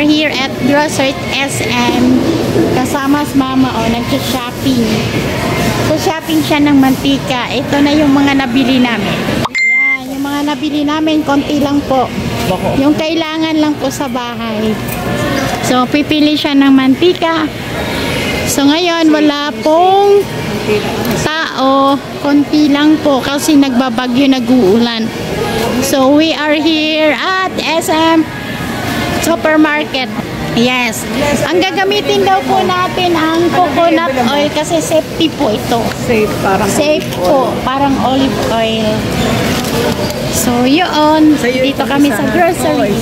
are here at Grocery SM. Kasama si Mama, nag-shopping. So, shopping siya ng mantika. Ito na yung mga nabili namin. Yan, yung mga nabili namin, konti lang po. Yung kailangan lang po sa bahay. So, pipili siya ng mantika. So, ngayon, wala pong tao. Konti lang po kasi nagbabagyo, nag-uulan. So, we are here at SM Supermarket. Yes. Ang gagamitin daw po natin ang coconut oil kasi safety po ito. Safe po. Parang olive oil. So, yun. Dito kami sa grocery.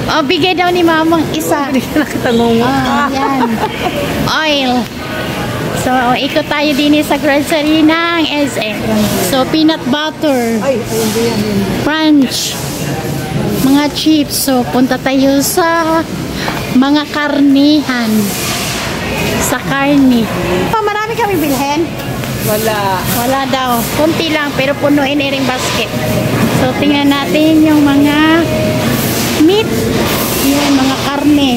O, bigay daw ni Mamang isa. Yan. Oil. So, ikot tayo din sa grocery ng SM. So, peanut butter. Crunch. Mga chips. So, punta tayo sa mga karnihan. Sa karni. Marami kami bilhin? Wala daw. Kunti lang, pero punuin rin basket. So, tingnan natin yung mga meat. Yan, mga karne.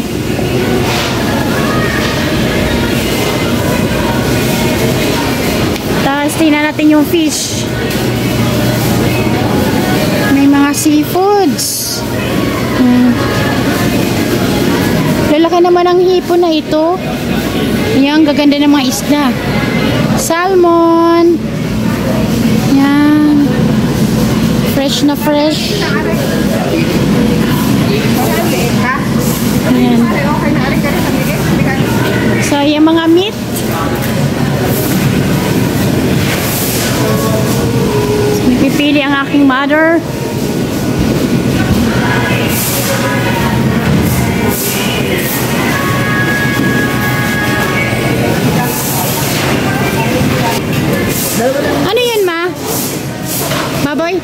Tapos, tingnan natin yung fish. May mga seafoods. Lalaki naman ang hipon na ito. Yan, gaganda ng mga isda. Salmon. Yan. Fresh na fresh. Yan. So, yung mga meat. Pipili ang aking mother. Ano yan, Ma? Baboy?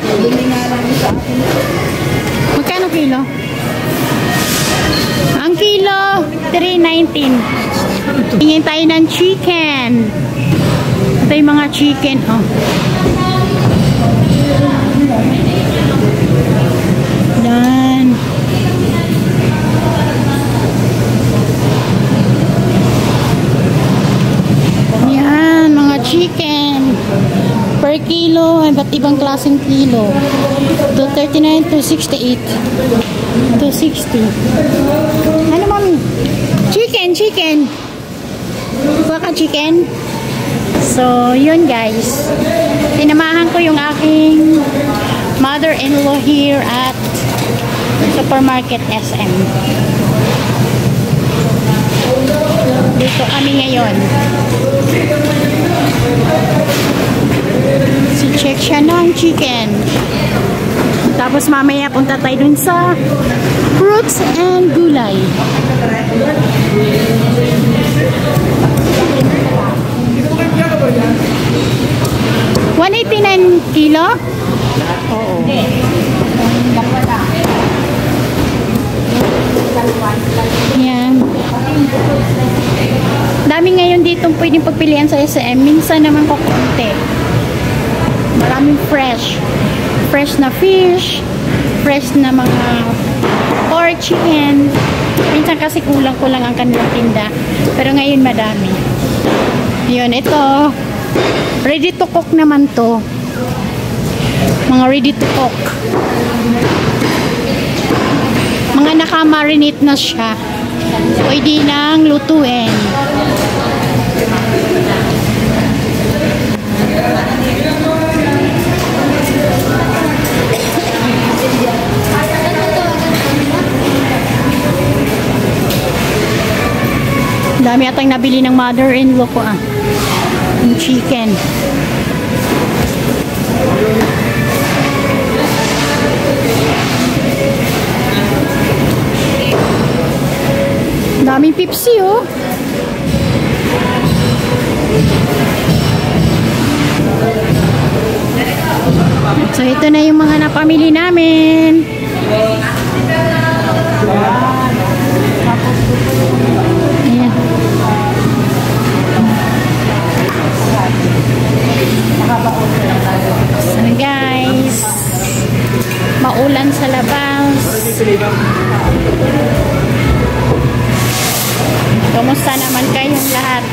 Magkano kilo? Ang kilo, 3.19. Tingin tayo ng chicken. Ito yung mga chicken, oh. Yan. Yan, mga chicken. Per kilo, iba't ibang klaseng kilo. 239, 268, 260. Ano, Mami? Chicken. Baka chicken. So, yun guys. Tinamahan ko yung aking mother-in-law here at Supermarket SM. Dito kami ngayon. Check siya ng chicken. Tapos mamaya punta tayo dun sa fruits and gulay. $189 kilo? Oo. Yan. Dami ngayon ditong pwedeng pagpilian sa SM. Minsan naman kukunti. Maraming fresh. Fresh na fish. Fresh na mga pork, chicken. Minsan kasi kulang-kulang ang kanilang tinda. Pero ngayon madami. Yun, ito. Ready to cook naman to. Mga ready to cook. Mga naka-marinate na siya. Pwede nang lutuin. Dami atang nabili ng mother-in-law ko, yung chicken. Daming Pepsi, oh. So, ito na yung mga napamili namin. Ayan. So, guys, maulan sa labas. Kumusta naman kayong lahat?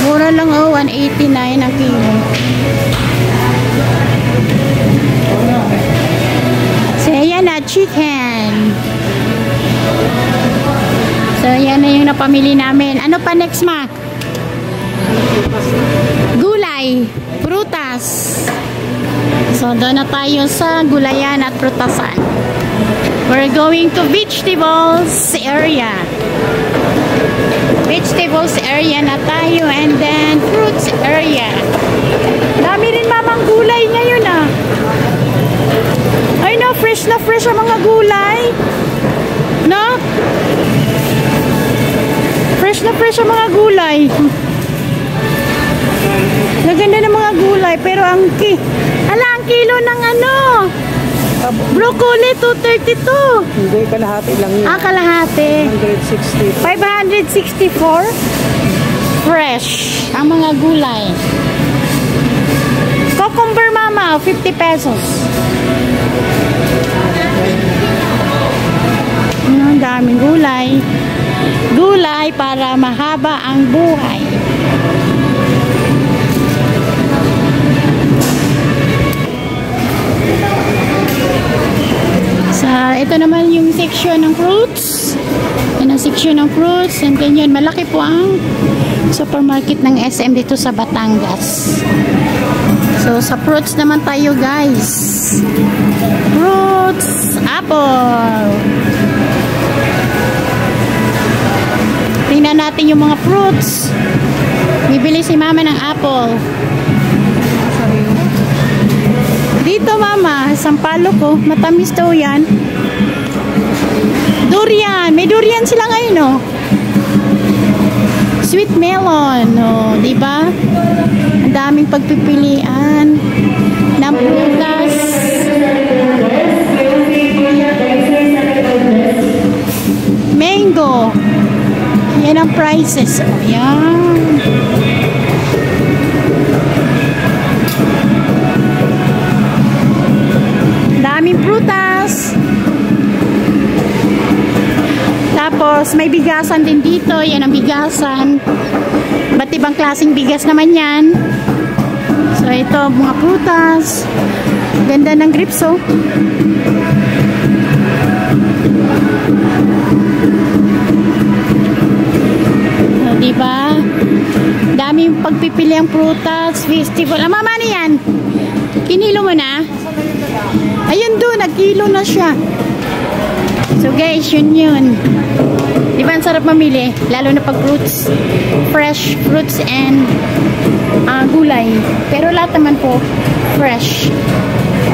Mura lang, oh, 189 ang kilo. So, ayan na, chicken. So, yan na yung napamili namin. Ano pa next, ma? Gulay, prutas. So, doon na tayo sa gulayan at prutasan. We're going to vegetables area. Vegetables area na tayo, and then fruits area. Dami rin mamang gulay ngayon, ah. Ay no, fresh na fresh ang mga gulay. No? Fresh na fresh ang mga gulay. Naganda ng mga gulay, pero ang kilo ng ano? Broccoli, 232. Hindi, kalahati lang yun. Ah, kalahati. 160. 564. Fresh ang mga gulay. Cucumber, mama, 50 pesos. Ang daming gulay. Gulay para mahaba ang buhay. Ito naman yung section ng fruits. Yan ang section ng fruits. And then yun, malaki po ang supermarket ng SM dito sa Batangas. So, sa fruits naman tayo, guys. Fruits, apple. Tingnan natin yung mga fruits. Bibili si mama ng apple. Dito, mama, sampalo ko. Matamis daw yan. Durian. May durian sila ngayon, no? Sweet melon, no? Diba? Ang daming pagpipilian ng prutas. Mango. Yan ang prices. Oh, yan. Daming prutas. Tapos may bigasan din dito. Yan ang bigasan. Ba't ibang klaseng bigas naman yan. So ito mga prutas. Ganda ng grapes, oh. So, diba? Daming pagpipili ang prutas. Festival. Ah, mama, ano yan? Kinilo mo na? Ayun doon, nagkilo na siya. So guys, yun. Diba ang sarap mamili? Lalo na pag fruits. Fresh fruits and gulay. Pero lahat naman po, fresh.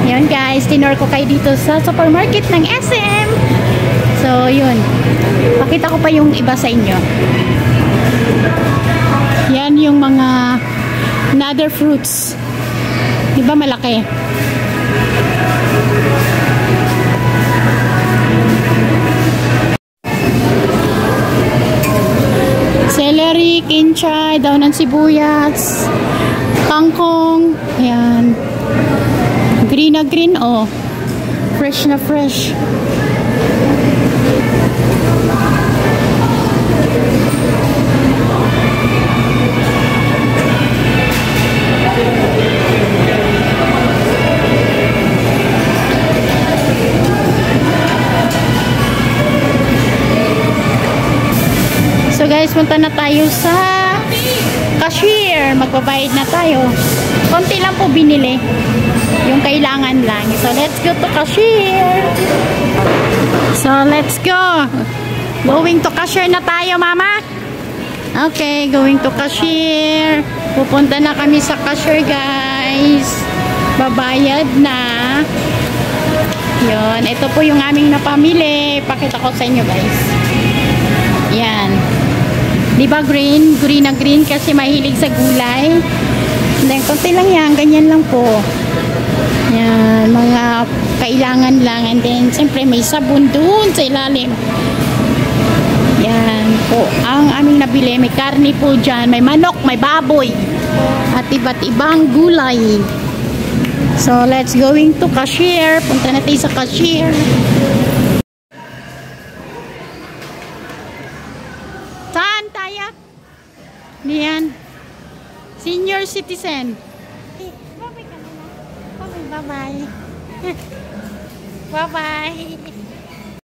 Yun guys, tinor ko kayo dito sa supermarket ng SM. So yun. Pakita ko pa yung iba sa inyo. Yan yung mga another fruits. Diba malaki? Celery, kinchay, daw ng sibuyas, kangkong, ayan. Green na green, oh. Fresh na fresh. So guys, punta na tayo sa cashier. Magbabayad na tayo. Konti lang po binili. Yung kailangan lang. So let's go to cashier. So let's go. Going to cashier na tayo, mama. Okay, going to cashier. Pupunta na kami sa cashier, guys. Babayad na. Yun. Ito po yung aming napamili. Pakita ko sa inyo, guys. Yan. Diba green? Green na green kasi mahilig sa gulay. Then, konti lang yan. Ganyan lang po. Yan. Mga kailangan lang. And then, siyempre, may sabon doon sa ilalim. Yan po. Ang aming nabili, may karne po dyan. May manok, may baboy. At iba't ibang gulay. So, let's going to cashier. Punta natin sa cashier. Saan tayo? Niyan. Senior citizen. Bye-bye ka na. Bye-bye. Bye-bye.